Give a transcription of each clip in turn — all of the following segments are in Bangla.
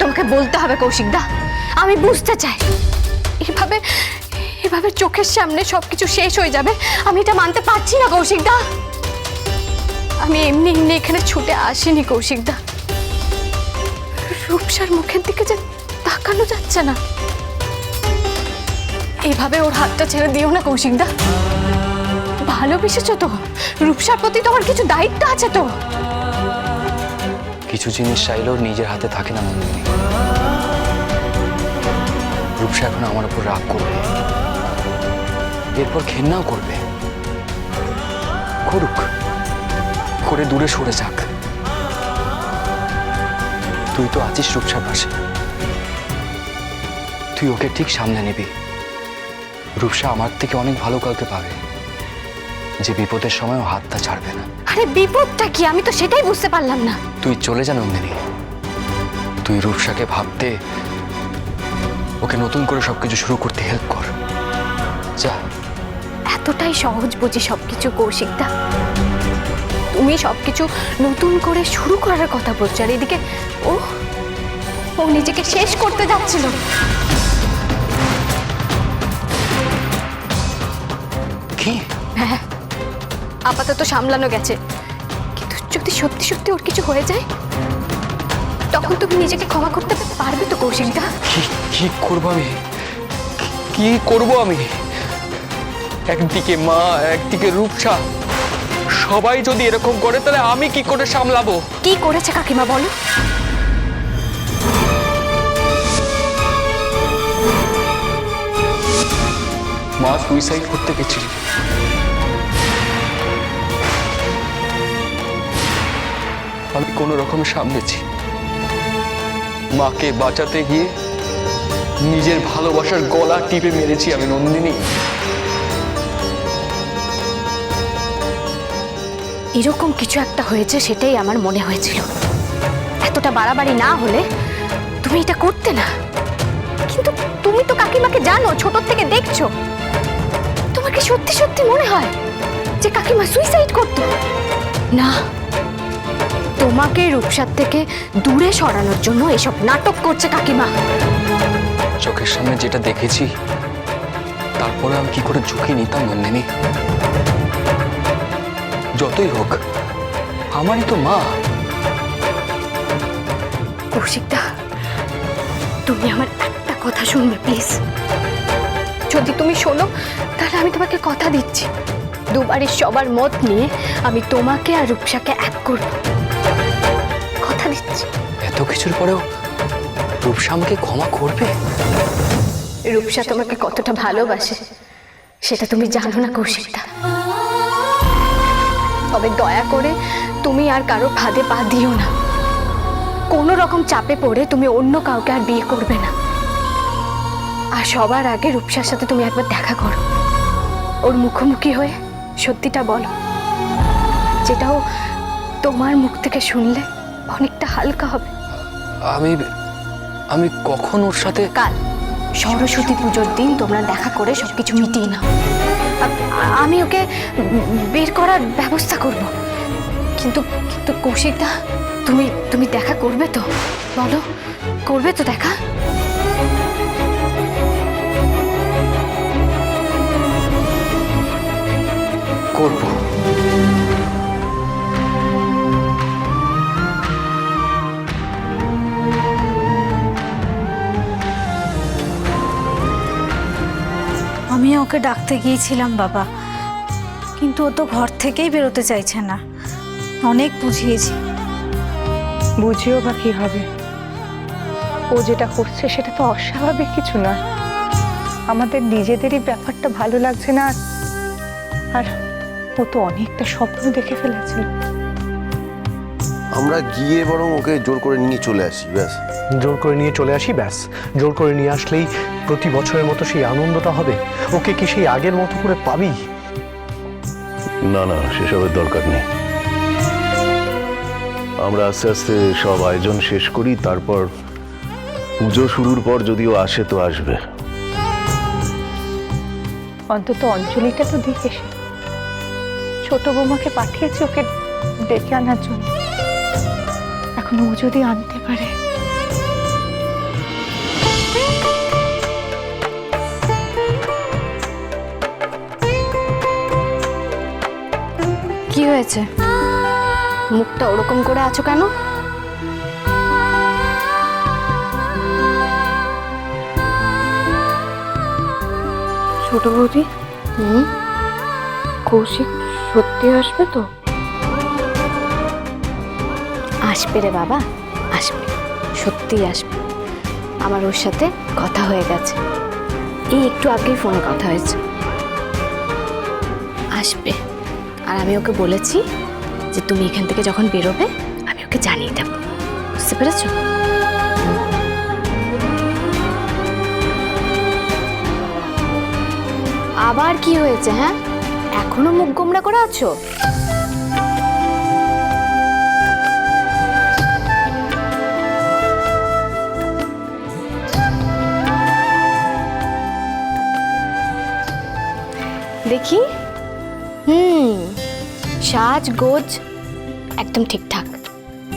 তোমাকে বলতে হবে কৌশিকদা, আমি বুঝতে চাই। এভাবে এভাবে চোখের সামনে সবকিছু শেষ হয়ে যাবে, আমি এটা মানতে পারছি না কৌশিকদা। আমি এমনি এমনি এখানে ছুটে আসিনি কৌশিকদা। রূপসার মুখের দিকে যে তাকানো যাচ্ছে না, এভাবে ওর হাতটা ছেড়ে দিও না কৌশিকদা। ভালোবেসেছো তো, রূপসার প্রতি তোমার কিছু দায়িত্ব আছে তো। কিছু জিনিস চাইলেও নিজের হাতে থাকে না নন্দিনী। রূপসা এখন আমার উপর রাগ করবে, এরপর ঘেন্নাও করবে। করুক, করে দূরে সরে যাক। তুই তো আছিস রূপসার পাশে, তুই ওকে ঠিক সামনে নিবি। রূপসা আমার থেকে অনেক ভালো কাউকে পাবে, যে বিপদের সময়ও হাতটা ছাড়বে না। আরে বিপদটা কি, আমি তো সেটাই বুঝতে পারলাম না। তুই চলে যা নন্দিনী, তুই রূপসাকে ভাবতে, ওকে নতুন করে সবকিছু শুরু করতে হেল্প কর। যা। এতটাই সহজ বুঝি সবকিছু কৌশিকদা? তুমি সবকিছু নতুন করে শুরু করার কথা বলছো, আর এদিকে ও ও নিজেকে শেষ করতে যাচ্ছিল। কি? হ্যাঁ, আপাতত সামলানো গেছে, কিন্তু যদি সত্যি সত্যি ওর কিছু হয়ে যায়, তখন তুমি নিজেকে ক্ষমা করতে পারবে তো কৌশিকদা? কি করবো আমি? কি করবো আমি? একদিকে মা, একদিকে রূপসা, সবাই যদি এরকম করে তাহলে আমি কি করে সামলাবো? কি করেছে কাকিমা বলো? মা সুইসাইড করতে গেছিল। আমি কোনো রকম সামলেছি। মাকে বাঁচাতে গিয়ে নিজের ভালোবাসার গলা টিপে মেরেছি আমি নন্দিনী। এরকম কিছু একটা হয়েছে, সেটাই আমার মনে হয়েছিল। এতটা বাড়াবাড়ি না হলে তুমি এটা করতে না। কিন্তু তুমি তো কাকিমাকে জানো, ছোট থেকে দেখছো। তোমার কি সত্যি সত্যি মনে হয় যে কাকিমা সুইসাইড করতো? না, তোমাকে রূপসার থেকে দূরে সরানোর জন্য এসব নাটক করছে কাকিমা। চোখের সামনে যেটা দেখেছি, তারপরে আমি কি করে ঝুঁকি নিতাম নন্দিনী? যতই হোক আমারই তো মা। কৌশিকদা, তুমি আমার একটা কথা শুনবে প্লিজ? যদি তুমি শোনো, তাহলে আমি তোমাকে কথা দিচ্ছি, দুবারের সবার মত নিয়ে আমি তোমাকে আর রূপসাকে এক করব। কথা দিচ্ছি। এত কিছুর পরেও রূপসা আমাকে ক্ষমা করবে? রূপসা তোমাকে কতটা ভালোবাসে সেটা তুমি জানো না কৌশিকদা। তবে দয়া করে তুমি আর কারো ফাঁদে পা দিও না। কোনো রকম চাপে পড়ে তুমি অন্য কাউকে আর বিয়ে করবে না। আর সবার আগে রূপসার সাথে তুমি একবার দেখা করো, ওর মুখোমুখি হয়ে সত্যিটা বলো, যেটাও তোমার মুখ থেকে শুনলে অনেকটা হালকা হবে। আমি কখন ওর সাথে? কাল সরস্বতী পুজোর দিন তোমরা দেখা করে সবকিছু মিটিয়ে নাও। আমি ওকে বের করার ব্যবস্থা করব। কিন্তু কিন্তু কৌশিকদা, তুমি দেখা করবে তো? বলো, করবে তো দেখা? করব। আমি ওকে ডাকতে গিয়েছিলাম বাবা, কিন্তু ও তো ঘর থেকেই বেরোতে চাইছে না। অনেক বুঝিয়েছি। বুঝিও বা কি হবে? ও যেটা করছে সেটা তো অস্বাভাবিক কিছু নয়। আমাদের নিজেদেরই ব্যাপারটা ভালো লাগছে না। আর ও তো অনেকটা স্বপ্ন দেখে ফেলেছিল। আমরা গিয়ে বরং ওকে জোর করে নিয়ে চলে আসি, ব্যাস। জোর করে নিয়ে চলে আসি, ব্যাস। জোর করে নিয়ে আসলেই প্রতি বছরের মতো সেই আনন্দটা হবে? ওকে কি সেই আগের মতো করে পাবি? না না, সেসবের দরকার নেই। আমরা আস্তে আস্তে সব আয়োজন শেষ করি, তারপর পুজো শুরুর পর যদিও আসে তো আসবে। অন্তত অঞ্জলিটা তো দিক এসে। ছোট বৌমাকে পাঠিয়েছি ওকে ডেকে আনার জন্য। এখন ও যদি আনতে পারে। হয়েছে? মুখটা ওরকম করে আছো কেন? ছোট বৌদি, হুম, কৌশিক সত্যি আসবে তো? আসবে রে বাবা, আসবে, সত্যিই আসবে। আমার ওর সাথে কথা হয়ে গেছে, এই একটু আগেই ফোনে কথা হয়েছে। আসবে। আর আমি ওকে বলেছি যে তুমি এখান থেকে যখন বেরোবে আমি ওকে জানিয়ে দেবো, বুঝতে পেরেছো? আবার কি হয়েছে? হ্যাঁ, এখনো মুখ গোমড়া করে আছো? দেখি, সাজ গোজ একদম ঠিকঠাক,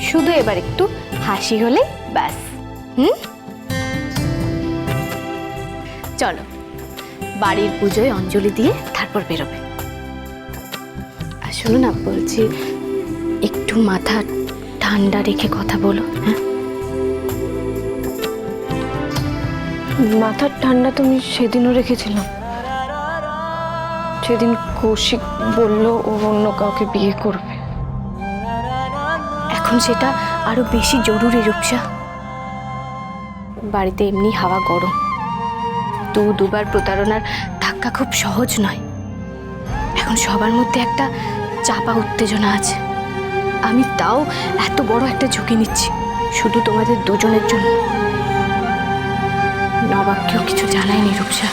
শুধু এবার একটু হাসি হলে ব্যাস। চলো, বাড়ির পুজোয় অঞ্জলি দিয়ে তারপর বেরোবে। আর শোনো না, বলছি একটু মাথা ঠান্ডা রেখে কথা বলো। হ্যাঁ, মাথার ঠান্ডা তো আমি সেদিনও রেখেছিলাম। সেদিন কৌশিক বলল ও অন্য কাউকে বিয়ে করবে। এখন সেটা আরো বেশি জরুরি রূপসা। বাড়িতে এমনি হাওয়া গরম, দুবার প্রতারণার ধাক্কা খুব সহজ নয়। এখন সবার মধ্যে একটা চাপা উত্তেজনা আছে। আমি তাও এত বড় একটা ঝুঁকি নিচ্ছি শুধু তোমাদের দুজনের জন্য। নবাবকেও কিছু জানায়নি রূপসা।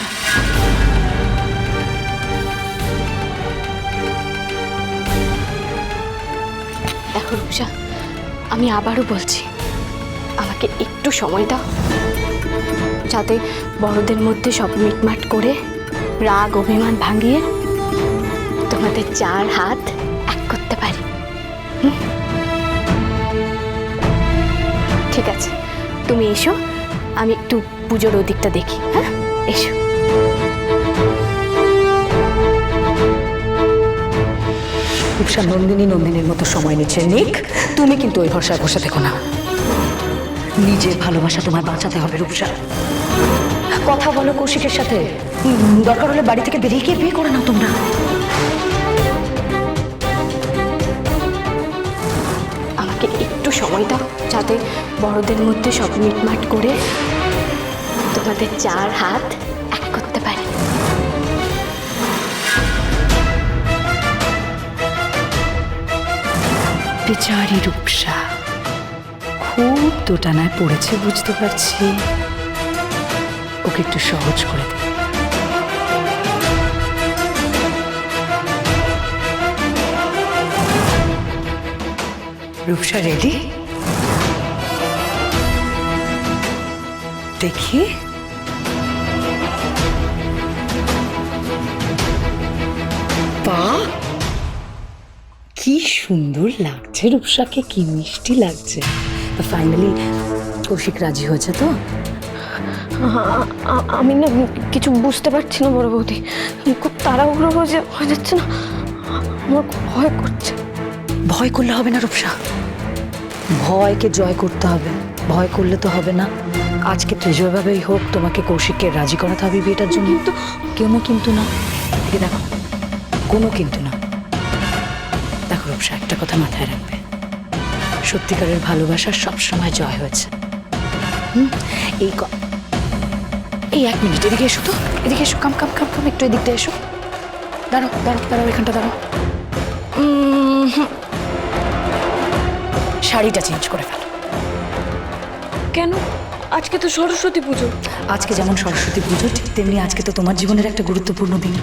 দেখো রূপসা, আমি আবারও বলছি, আমাকে একটু সময় দাও, যাতে বড়দের মধ্যে সব মিটমাট করে রাগ অভিমান ভাঙিয়ে তোমাদের চার হাত এক করতে পারি। ঠিক আছে, তুমি এসো, আমি একটু পুজোর ওদিকটা দেখি। হ্যাঁ, এসো। রূপসা নন্দিনীর মতো সময় নিচ্ছে নিক, তুমি কিন্তু ওই ভরসায় বসে থেকো না। নিজের ভালোবাসা তোমায় বাঁচাতে হবে রূপসা। কথা বলো কৌশিকের সাথে, দরকার হলে বাড়ি থেকে বেরিয়ে গিয়ে বিয়ে করে নাও তোমরা। আমাকে একটু সময় দাও, যাতে বড়দের মধ্যে সব মিটমাট করে তোমাদের চার হাত এক করতে পারি। বেচারি রূপসা খুব দোটানায় পড়েছে, বুঝতে পারছি। ওকে একটু সহজ করে দে। রূপসা রেডি? দেখি, বাহ, কি সুন্দর লাগছে রূপসাকে, কি মিষ্টি লাগছে। ফাইনালি কৌশিক রাজি হয়েছে তো? আমি না কিছু বুঝতে পারছি না বড় বৌদি, খুব তাড়াহুড়ো হয়ে যাচ্ছে না, আমার খুব ভয় করছে। ভয় করলে হবে না রূপসা, ভয়কে জয় করতে হবে। ভয় করলে তো হবে না। আজকে তো যেভাবেই হোক তোমাকে কৌশিককে রাজি করাতে হবে বিয়েটার জন্য। কিন্তু কেউ কিন্তু না, এদিকে দেখো, কোনো কিন্তু না। দেখো রূপসা, একটা কথা মাথায় রাখবে, সত্যিকারের ভালোবাসা সবসময় জয় হয়েছে। এই এক মিনিট এদিকে এসো তো, এদিকে এসো, কাম কাম কাম কাম, একটু এদিকটা এসো। দাঁড়াও দাঁড়াও দাঁড়াও, এখানটা দাঁড়াও। শাড়িটা চেঞ্জ করে ফেলো। কেন? আজকে তো সরস্বতী পুজো। আজকে যেমন সরস্বতী পুজো, ঠিক তেমনি আজকে তো তোমার জীবনের একটা গুরুত্বপূর্ণ দিন।